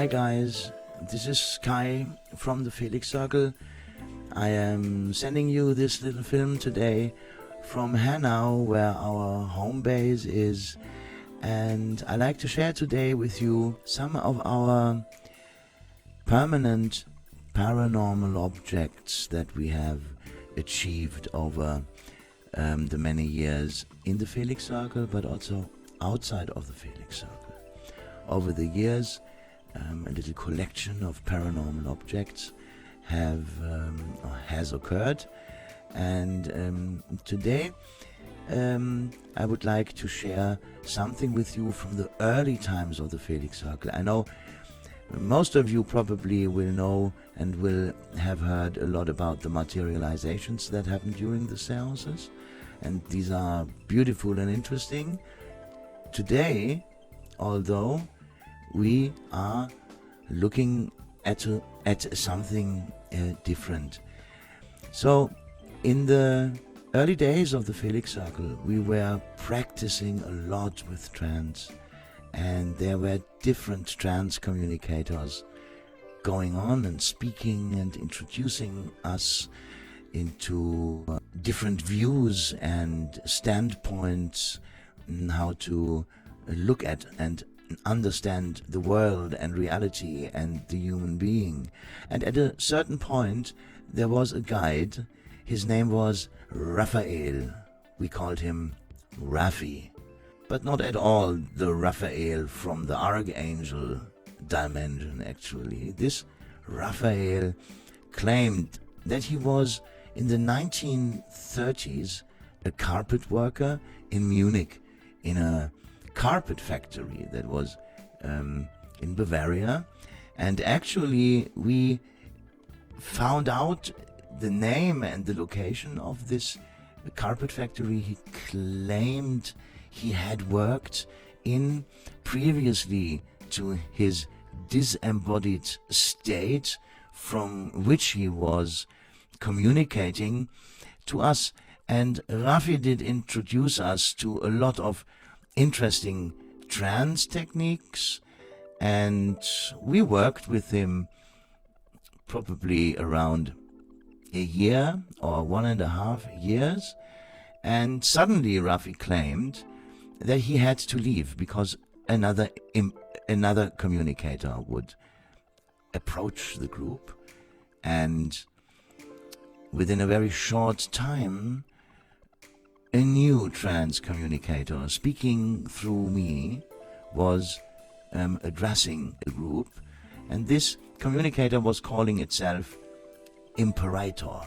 Hi guys, this is Kai from the FELIX CIRCLE. I am sending you this little film today from Hanau, where our home base is, and I like to share today with you some of our permanent paranormal objects that we have achieved over the many years in the FELIX CIRCLE, but also outside of the FELIX CIRCLE. Over the years, a little collection of paranormal objects has occurred, and today I would like to share something with you from the early times of the FELIX CIRCLE. I know most of you probably will know and will have heard a lot about the materializations that happen during the seances, and these are beautiful and interesting. Today, although, we are looking at something different. So, in the early days of the FELIX CIRCLE, we were practicing a lot with trance, and there were different trance communicators going on and speaking and introducing us into different views and standpoints, and how to look at and understand the world and reality and the human being. And at a certain point there was a guide. His name was Raphael. We called him Raffi, but not at all the Raphael from the Archangel dimension. Actually, this Raphael claimed that he was in the 1930s a carpet worker in Munich, in a carpet factory that was in Bavaria. And actually we found out the name and the location of this carpet factory he claimed he had worked in previously to his disembodied state, from which he was communicating to us. And Raffi did introduce us to a lot of interesting trance techniques, and we worked with him probably around a year or 1.5 years, and suddenly Raffi claimed that he had to leave because another communicator would approach the group, and within a very short time a new trance communicator speaking through me was addressing the group, and this communicator was calling itself Imperator.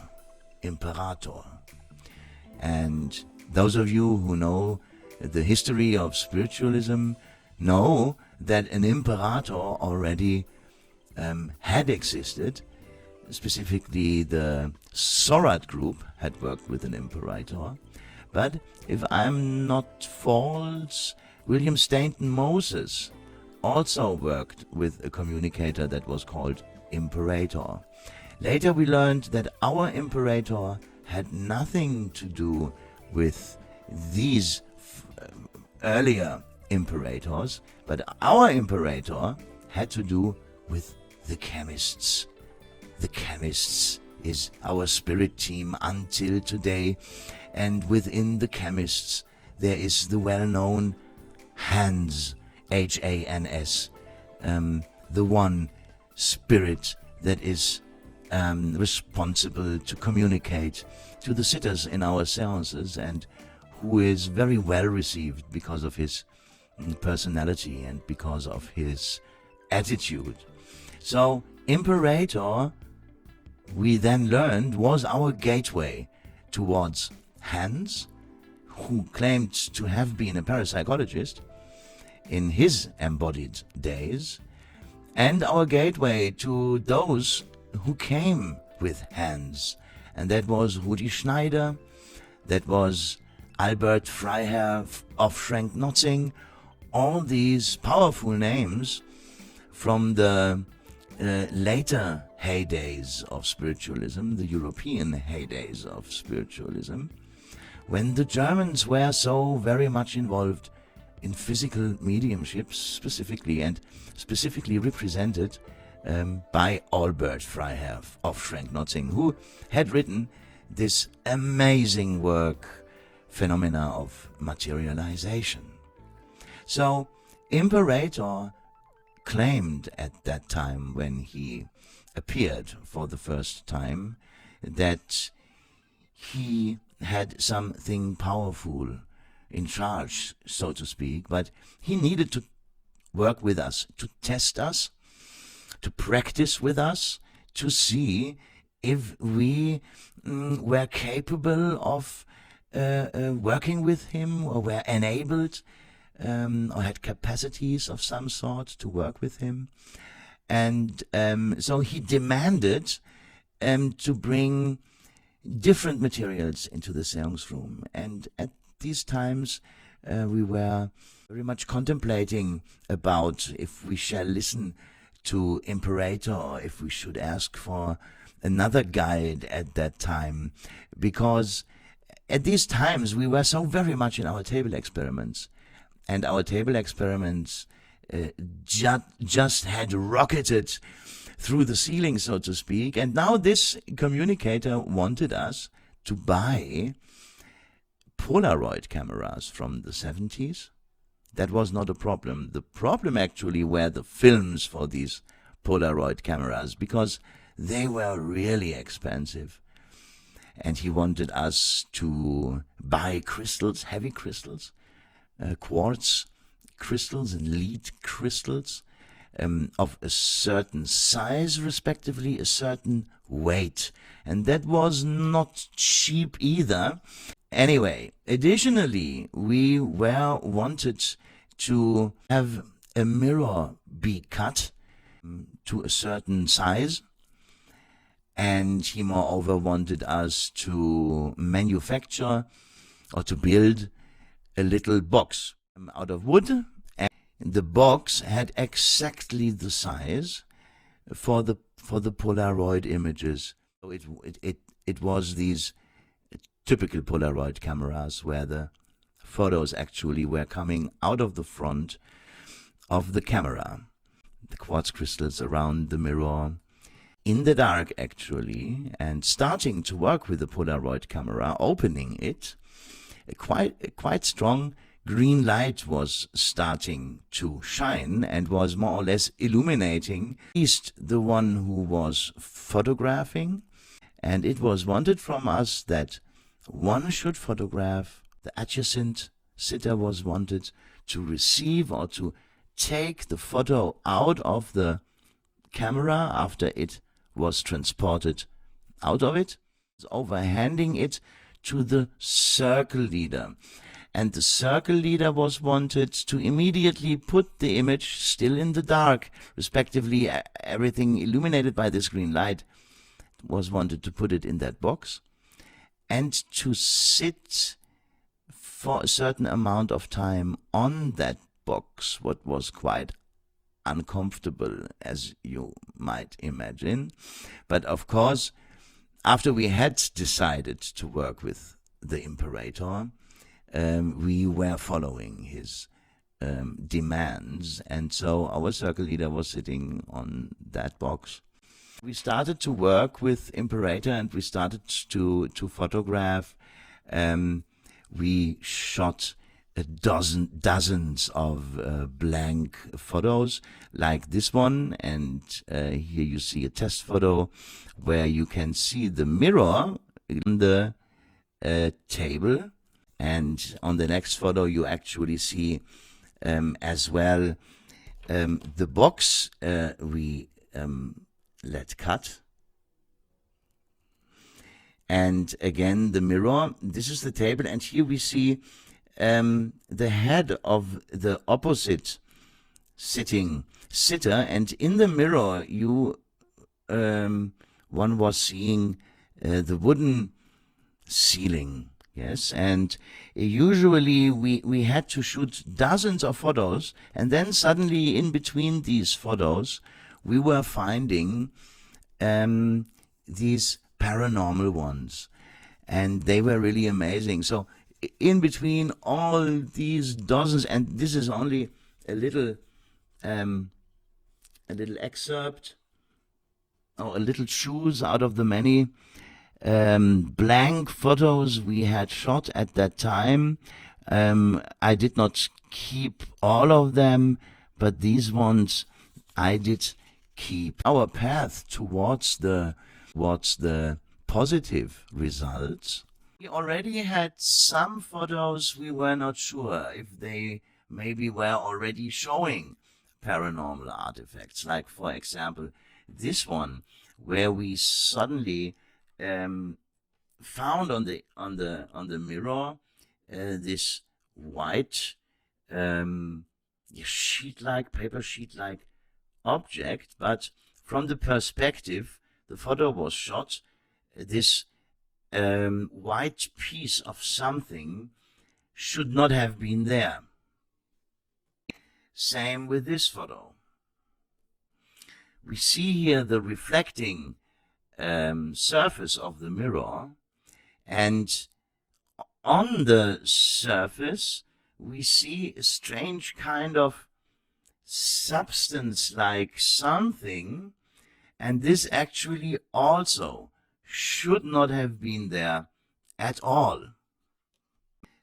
And those of you who know the history of spiritualism know that an Imperator already had existed. Specifically, the Sorat group had worked with an Imperator. But if I'm not false, William Stainton Moses also worked with a communicator that was called Imperator. Later we learned that our Imperator had nothing to do with these earlier Imperators, but our Imperator had to do with the chemists. The chemists is our spirit team until today, and within the chemists there is the well-known Hans, H-A-N-S, the one spirit that is responsible to communicate to the sitters in our seances, and who is very well received because of his personality and because of his attitude. So Imperator, we then learned, was our gateway towards Hans, who claimed to have been a parapsychologist in his embodied days, and our gateway to those who came with Hans, and that was Rudi Schneider, that was Albert Freiherr of Schrenk-Notzing. All these powerful names from the later heydays of spiritualism, the European heydays of spiritualism, when the Germans were so very much involved in physical mediumship specifically, and specifically represented by Albert Freiherr of Schrenk-Notzing, who had written this amazing work, Phenomena of Materialization. So Imperator claimed at that time, when he appeared for the first time, that he had something powerful in charge, so to speak, but he needed to work with us, to test us, to practice with us, to see if we were capable of working with him, or were enabled or had capacities of some sort to work with him. And so he demanded to bring different materials into the seance room. And at these times we were very much contemplating about if we shall listen to Imperator or if we should ask for another guide at that time, because at these times we were so very much in our table experiments, and our table experiments just had rocketed through the ceiling, so to speak. And now this communicator wanted us to buy Polaroid cameras from the 70s. That was not a problem. The problem actually were the films for these Polaroid cameras, because they were really expensive. And he wanted us to buy crystals, heavy crystals, quartz crystals and lead crystals, of a certain size, respectively, a certain weight. And that was not cheap either. Anyway, additionally, we were wanted to have a mirror be cut to a certain size, and he moreover wanted us to manufacture or to build a little box out of wood, and the box had exactly the size for the Polaroid images. So it was these typical Polaroid cameras where the photos actually were coming out of the front of the camera, the quartz crystals around the mirror, in the dark actually. And starting to work with the Polaroid camera, opening it, a quite strong green light was starting to shine and was more or less illuminating at least the one who was photographing. And it was wanted from us that one should photograph. The adjacent sitter was wanted to receive or to take the photo out of the camera after it was transported out of it, overhanding it to the circle leader. And the circle leader was wanted to immediately put the image, still in the dark, respectively everything illuminated by this green light, was wanted to put it in that box, and to sit for a certain amount of time on that box, what was quite uncomfortable, as you might imagine. But of course, after we had decided to work with the Imperator, we were following his demands, and so our circle leader was sitting on that box. We started to work with Imperator, and we started to photograph. We shot dozens of blank photos like this one, and here you see a test photo where you can see the mirror in the table, and on the next photo you actually see as well the box we let cut. And again the mirror. This is the table, and here we see the head of the opposite sitter, and in the mirror you one was seeing the wooden ceiling. Yes, and usually we had to shoot dozens of photos, and then suddenly in between these photos we were finding these paranormal ones, and they were really amazing. So in between all these dozens, and this is only a little excerpt, or a little choose out of the many blank photos we had shot at that time. I did not keep all of them, but these ones I did keep. Our path towards the positive results. We already had some photos we were not sure if they maybe were already showing paranormal artifacts. Like, for example, this one, where we suddenly found on the mirror this white paper sheet-like object, but from the perspective the photo was shot, this white piece of something should not have been there. Same with this photo. We see here the reflecting surface of the mirror, and on the surface we see a strange kind of substance like something, and this actually also should not have been there at all.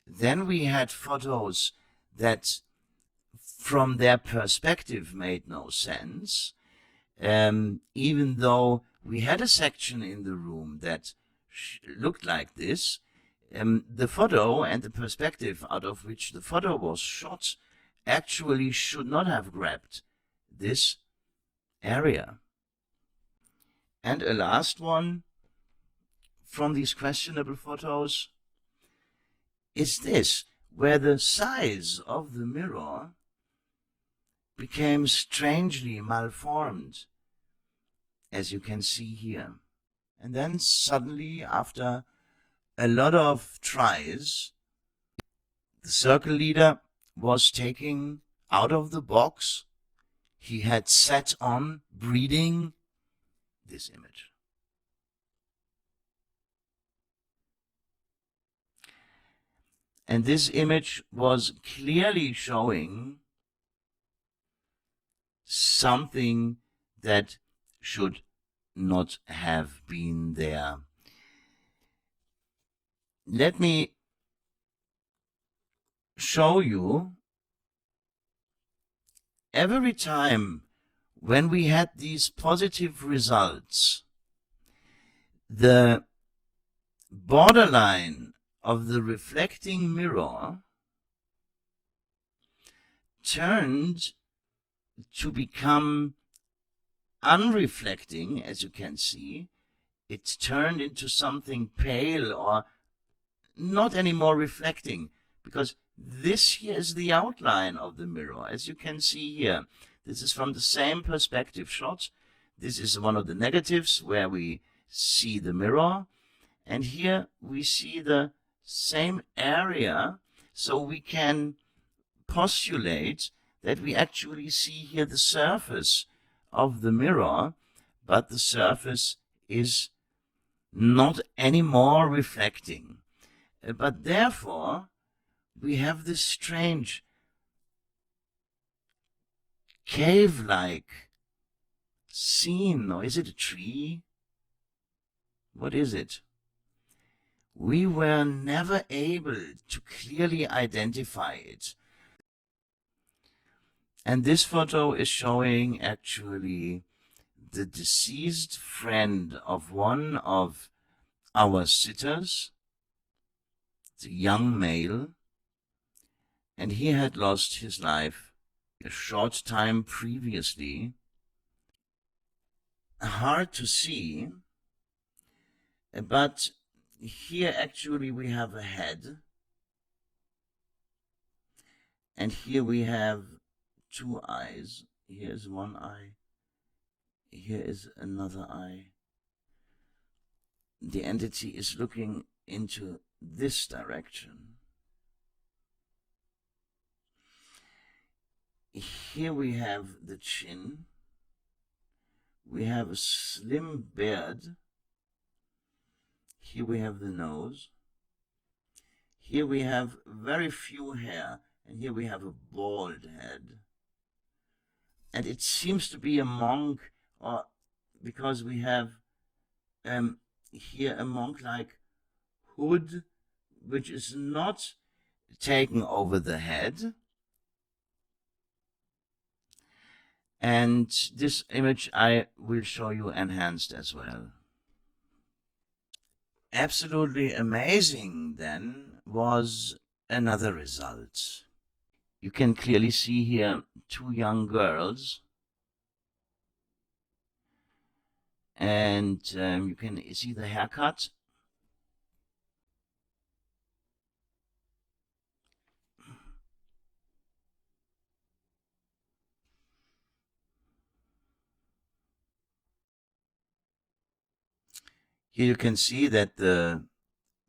Then we had photos that from their perspective made no sense, even though we had a section in the room that looked like this. The photo and the perspective out of which the photo was shot actually should not have grabbed this area. And a last one from these questionable photos is this, where the size of the mirror became strangely malformed, as you can see here. And then suddenly, after a lot of tries, the circle leader was taking out of the box he had set on breeding this image. And this image was clearly showing something that should not have been there. Let me show you, every time when we had these positive results, the borderline of the reflecting mirror turned to become unreflecting, as you can see. It turned into something pale, or not anymore reflecting, because this here is the outline of the mirror, as you can see here. This is from the same perspective shot. This is one of the negatives where we see the mirror, and here we see the same area, so we can postulate that we actually see here the surface of the mirror, but the surface is not anymore reflecting. But therefore, we have this strange cave-like scene. Or is it a tree? What is it? We were never able to clearly identify it. And this photo is showing actually the deceased friend of one of our sitters, the young male, and he had lost his life a short time previously. Hard to see, but here actually we have a head, and here we have two eyes. Here is one eye, here is another eye. The entity is looking into this direction. Here we have the chin. We have a slim beard. Here we have the nose. here we have very few hair, and here we have a bald head. And it seems to be a monk, or because we have here a monk-like hood, which is not taken over the head. And this image I will show you enhanced as well. Absolutely amazing then was another result. You can clearly see here two young girls, and you can see the haircut. Here you can see that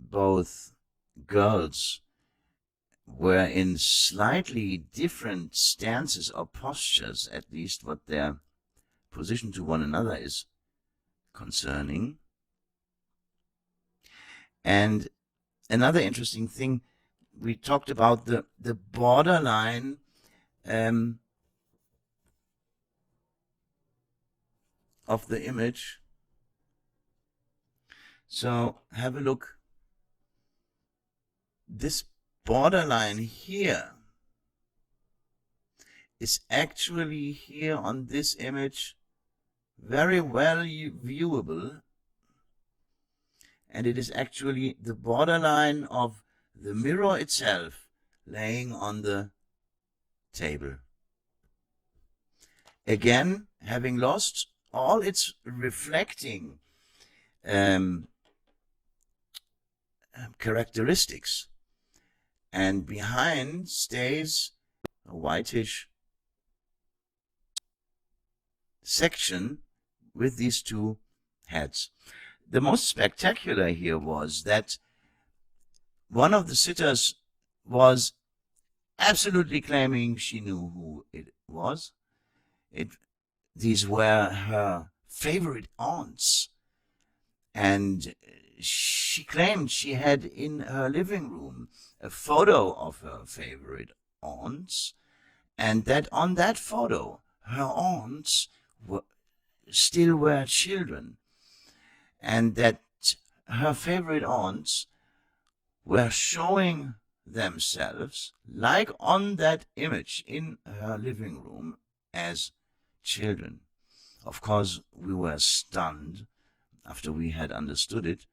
both girls were in slightly different stances or postures, at least what their position to one another is concerning. And another interesting thing, we talked about the borderline of the image. So have a look. This borderline here is actually here on this image very well viewable, and it is actually the borderline of the mirror itself laying on the table. Again, having lost all its reflecting characteristics, and behind stays a whitish section with these two heads. The most spectacular here was that one of the sitters was absolutely claiming she knew who it was. These were her favorite aunts, and she claimed she had in her living room a photo of her favorite aunts, and that on that photo her aunts still were children, and that her favorite aunts were showing themselves, like on that image in her living room, as children. Of course, we were stunned after we had understood it,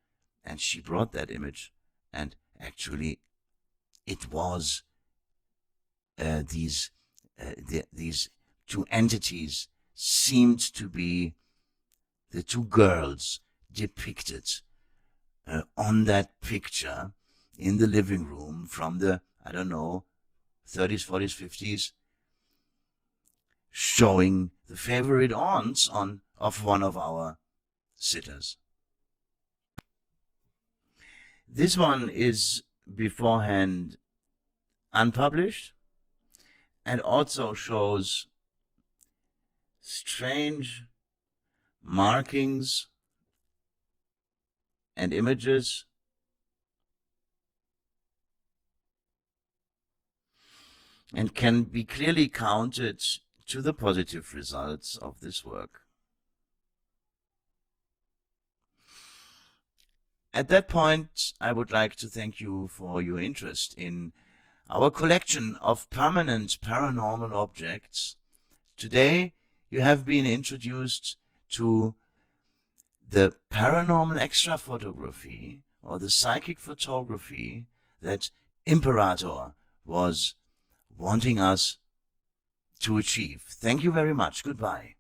and she brought that image, and actually it was these two entities seemed to be the two girls depicted on that picture in the living room from the, I don't know, 30s, 40s, 50s, showing the favorite aunts of one of our sitters. This one is beforehand unpublished and also shows strange markings and images and can be clearly counted to the positive results of this work. At that point, I would like to thank you for your interest in our collection of permanent paranormal objects. Today, you have been introduced to the paranormal extra photography, or the psychic photography, that Imperator was wanting us to achieve. Thank you very much. Goodbye.